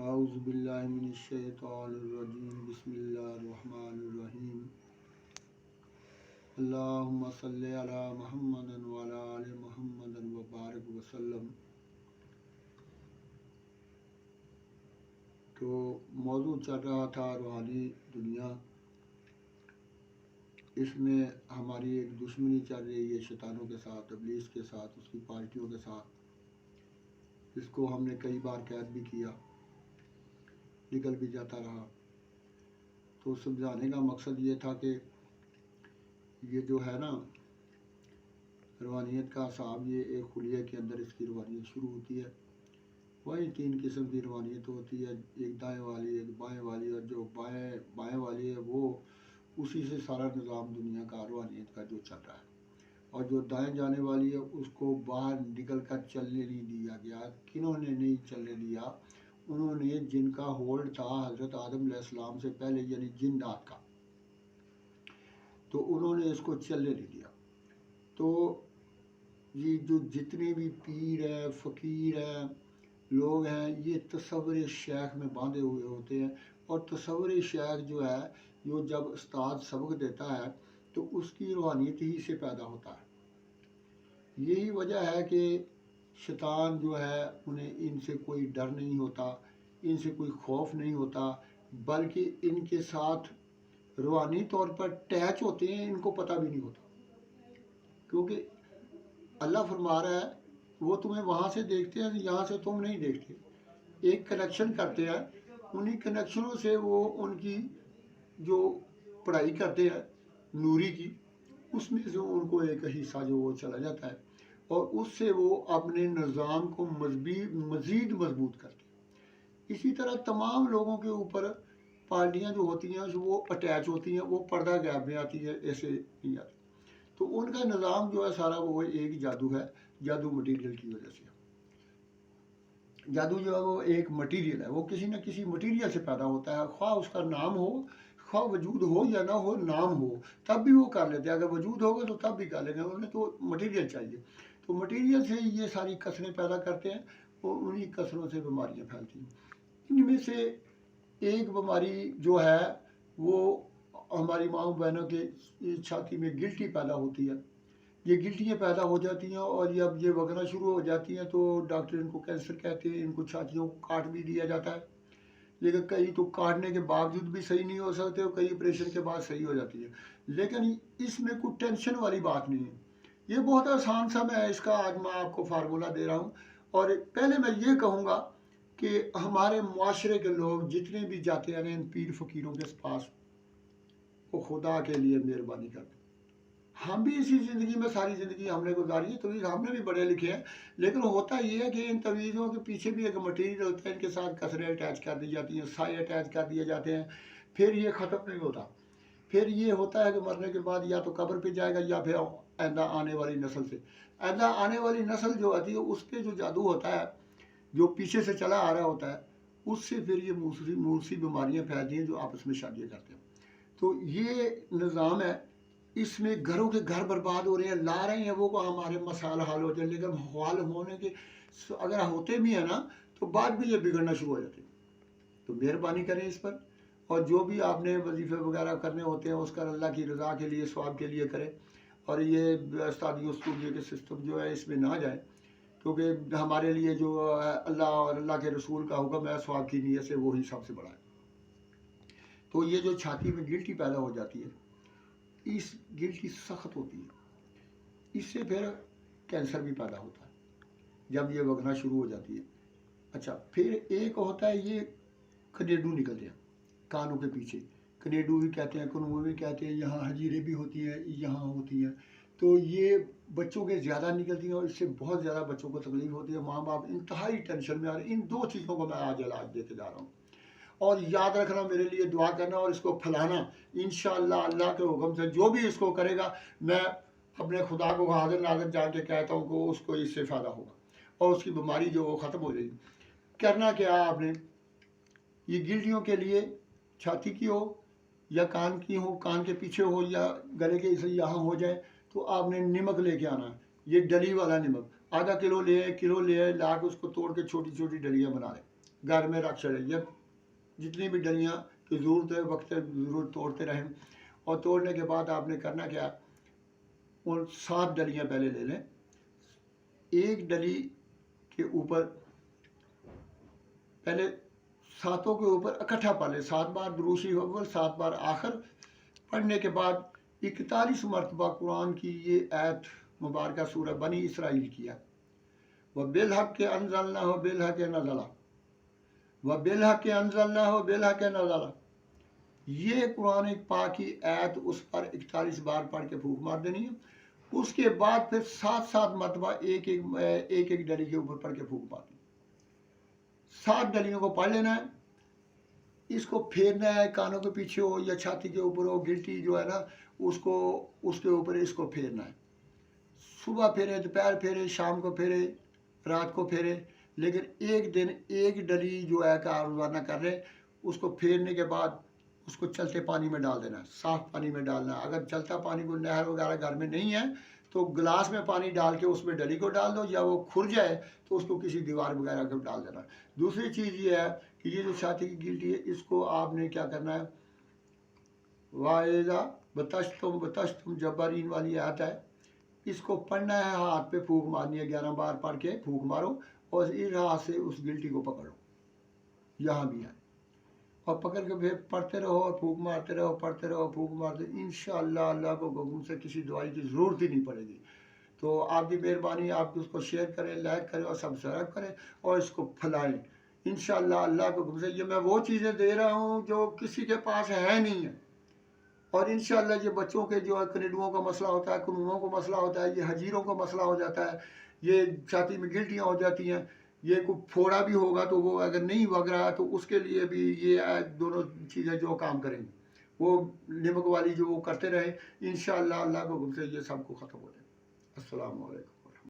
औज़ुबिल्लाहिमिनश्शैतानिर्रजीम बिस्मिल्लाहिर्रहमानिर्रहीम अल्लाहुम्मा सल्लि अला मुहम्मदिन व अला आलि मुहम्मदिन व बारिक वसल्लम। तो मौजू चल रहा था रूहानी दुनिया। इसमें हमारी एक दुश्मनी चल रही है शैतानों के साथ, इब्लीस के साथ, उसकी पार्टियों के साथ। इसको हमने कई बार कैद भी किया, निकल भी जाता रहा। तो समझाने का मकसद ये था कि ये जो है ना रूहानियत का साहब, ये एक खुलिया के अंदर इसकी रूहानियत शुरू होती है। वही 3 किस्म की रूहानियत होती है, एक दाएं वाली, एक बाएं वाली, और जो बाएं वाली है वो उसी से सारा निज़ाम दुनिया का रूहानियत का जो चल रहा है। और जो दाएं जाने वाली है उसको बाहर निकल कर चलने नहीं दिया गया। किन्होंने नहीं चलने दिया? उन्होंने जिनका होल्ड था हज़रत आदम अलैहिस्सलाम से पहले, यानी जिन्नात का, तो उन्होंने इसको चलने नहीं दिया। तो ये जो जितने भी पीर हैं, फ़कीर हैं, लोग हैं, ये तसव्वुर शेख में बांधे हुए होते हैं। और तसव्वुर शेख जो है, जो जब उस्ताद सबक देता है तो उसकी रूहानियत ही से पैदा होता है। यही वजह है कि शैतान जो है उन्हें इनसे कोई डर नहीं होता, इनसे कोई खौफ नहीं होता, बल्कि इनके साथ रूहानी तौर पर अटैच होते हैं, इनको पता भी नहीं होता। क्योंकि अल्लाह फरमा रहा है वो तुम्हें वहाँ से देखते हैं, यहाँ से तुम नहीं देखते। एक कनेक्शन करते हैं, उन्हीं कनेक्शनों से वो उनकी जो पढ़ाई करते हैं नूरी की, उसमें से उनको एक हिस्सा जो वो चला जाता है और उससे वो अपने निज़ाम को मज़ीद मजबूत करते हैं। इसी तरह तमाम लोगों के ऊपर पार्टियाँ जो होती हैं वो अटैच होती हैं, वो पर्दा गैप में आती है, ऐसे नहीं आती। तो उनका निज़ाम जो है सारा वो एक जादू है, जादू मटीरियल की वजह से। जादू जो है वो एक मटीरियल है, वो किसी न किसी मटीरियल से पैदा होता है, ख्वाह उसका नाम हो, ख्वाह वजूद हो या ना हो, नाम हो, तब भी वो कर लेते हैं। अगर वजूद होगा तो तब भी कर लेंगे, उन्हें तो मटीरियल चाहिए। तो मटीरियल से ये सारी कसरें पैदा करते हैं और उन्हीं कसरों से बीमारियाँ फैलती हैं। इनमें से एक बीमारी जो है वो हमारी माँ बहनों के छाती में गिल्टी पैदा होती है। ये गिल्टियाँ पैदा हो जाती हैं और जब ये वगना शुरू हो जाती हैं तो डॉक्टर इनको कैंसर कहते हैं। इनको छातियों को काट भी दिया जाता है, लेकिन कई तो काटने के बावजूद भी सही नहीं हो सकते और कई ऑपरेशन के बाद सही हो जाती है। लेकिन इसमें कोई टेंशन वाली बात नहीं है, ये बहुत आसान सा मैं इसका आज मैं आपको फार्मूला दे रहा हूँ। और पहले मैं ये कहूँगा कि हमारे मुआशरे के लोग जितने भी जाते हैं इन पीर फ़कीरों के पास, वो खुदा के लिए मेहरबानी करते। हम भी इसी ज़िंदगी में सारी ज़िंदगी हमने गुजारी है, तवीज़ हमने भी पढ़े लिखे हैं, लेकिन होता ये है कि इन तवीज़ों के पीछे भी एक मटीरियल होता है, इनके साथ कसरें अटैच कर दी जाती हैं, साए अटैच कर दिए जाते हैं। फिर ये ख़त्म नहीं होता, फिर ये होता है कि मरने के बाद या तो कब्र पे जाएगा या फिर आइंदा आने वाली नस्ल से। आइंदा आने वाली नस्ल जो आती है उस पर जो जादू होता है, जो पीछे से चला आ रहा होता है, उससे फिर ये मूसी बीमारियाँ फैलती हैं जो आपस में शादियाँ करते हैं। तो ये निज़ाम है, इसमें घरों के घर बर्बाद हो रहे हैं, ला रहे हैं वो को हमारे मसाला हल हो जाए, लेकिन हल होने के अगर होते भी हैं ना तो बाद भी ये बिगड़ना शुरू हो जाते हैं। तो मेहरबानी करें इस पर, और जो भी आपने वजीफ़े वगैरह करने होते हैं उसका अल्लाह की रज़ा के लिए, स्वाब के लिए करें। और ये स्तादियों स्टूडियो के सिस्टम जो है इसमें ना जाए, क्योंकि हमारे लिए जो अल्लाह और अल्लाह के रसूल का हुक्म है स्वाब की नीयत से, वही सबसे बड़ा है। तो ये जो छाती में गिल्टी पैदा हो जाती है, इस गिल्टी सख्त होती है, इससे फिर कैंसर भी पैदा होता है जब ये वगना शुरू हो जाती है। अच्छा, फिर एक होता है ये कनेडू निकलते हैं कानों के पीछे, कनेडू भी कहते हैं, कनूए भी कहते हैं, यहाँ हजीरे भी होती हैं, यहाँ होती हैं। तो ये बच्चों के ज़्यादा निकलती हैं और इससे बहुत ज़्यादा बच्चों को तकलीफ होती है। माँ बाप इंतहाई टेंशन में आ रहे हैं। इन 2 चीज़ों को मैं आज इलाज देते जा रहा हूँ, और याद रखना, मेरे लिए दुआ करना और इसको फैलाना। इंशाअल्लाह अल्लाह के हुक्म से जो भी इसको करेगा, मैं अपने खुदा को हाजिर नाज़िर जान के कहता हूँ कि उसको इससे फ़ायदा होगा और उसकी बीमारी जो वो ख़त्म हो जाएगी। करना क्या आपने, ये गिल्टियों के लिए छाती की हो या कान की हो, कान के पीछे हो या गले के इसे यहाँ हो जाए, तो आपने नमक लेके आना है। ये डली वाला नमक आधा किलो ले आए, किलो ले आए, ला के उसको तोड़ के छोटी छोटी डलियाँ बना लें, घर में रख चढ़े। जब जितनी भी डलियाँ की ज़रूरत है वक्त ज़रूरत तोड़ते रहें, और तोड़ने के बाद आपने करना क्या, उन 7 डलियाँ पहले ले लें। एक डली के ऊपर पहले सातों के ऊपर इकट्ठा पढ़ लें, 7 बार दुरूद अव्वल, 7 बार आखिर। पढ़ने के बाद 41 मरतबा कुरान की ये आयत मुबारक सूरह बनी इसराइल किया, व बिलहक के अनज़लना हो बिलहक के नज़ला, व बिलहक के अनज़लना हो बिलहक के नज़ला। ये कुरान पाक की आयत उस पर 41 बार पढ़ के फूंक मार देनी है। उसके बाद फिर 7 मरतबा एक एक डली के ऊपर पढ़ के फूंक मारनी। 7 डलियों को पढ़ लेना है, इसको फेरना है, कानों के पीछे हो या छाती के ऊपर हो, गिल्टी जो है ना उसको उसके ऊपर इसको फेरना है। सुबह फेरे, दोपहर फेरे, शाम को फेरे, रात को फेरे, लेकिन एक दिन एक डली जो है का रोज़ाना कर रहे। उसको फेरने के बाद उसको चलते पानी में डाल देना, साफ़ पानी में डालना। अगर चलता पानी को नहर वगैरह घर में नहीं है तो गिलास में पानी डाल के उसमें डली को डाल दो, या वो खुर जाए तो उसको किसी दीवार वगैरह को डाल देना। दूसरी चीज़ ये है कि ये जो छाती की गिल्टी है इसको आपने क्या करना है, वाइजा बतश्तुम जब्बारीन वाली आयत है, इसको पढ़ना है, हाथ पे फूंक मारनी है, 11 बार पढ़ के फूंक मारो और इस हाथ से उस गिल्टी को पकड़ो, यहाँ भी है, और पकड़ के फिर पढ़ते रहो और फूंक मारते रहो, पढ़ते रहो फूंक मारते, इंशाअल्लाह अल्लाह को हुक्म से किसी दवाई की ज़रूरत ही नहीं पड़ेगी। तो आपकी मेहरबानी, आप उसको शेयर करें, लाइक करें और सब्सक्राइब करें और इसको फैलाएं। इंशाअल्लाह अल्लाह को हुक्म से ये मैं वो चीज़ें दे रहा हूँ जो किसी के पास है नहीं है। और इंशाअल्लाह ये बच्चों के जो है कनेडुओं का मसला होता है, कानूनों का मसला होता है, ये हजीरों का मसला हो जाता है, ये छाती में गिल्टियाँ हो जाती हैं, ये कोई फोड़ा भी होगा तो वो अगर नहीं वग रहा तो उसके लिए भी ये दोनों चीज़ें जो काम करेंगी, वो नमक वाली जो वो करते रहे, इंशाअल्लाह अल्लाह को हुक्म से ये सबको ख़त्म हो जाए। अस्सलाम वालेकुम।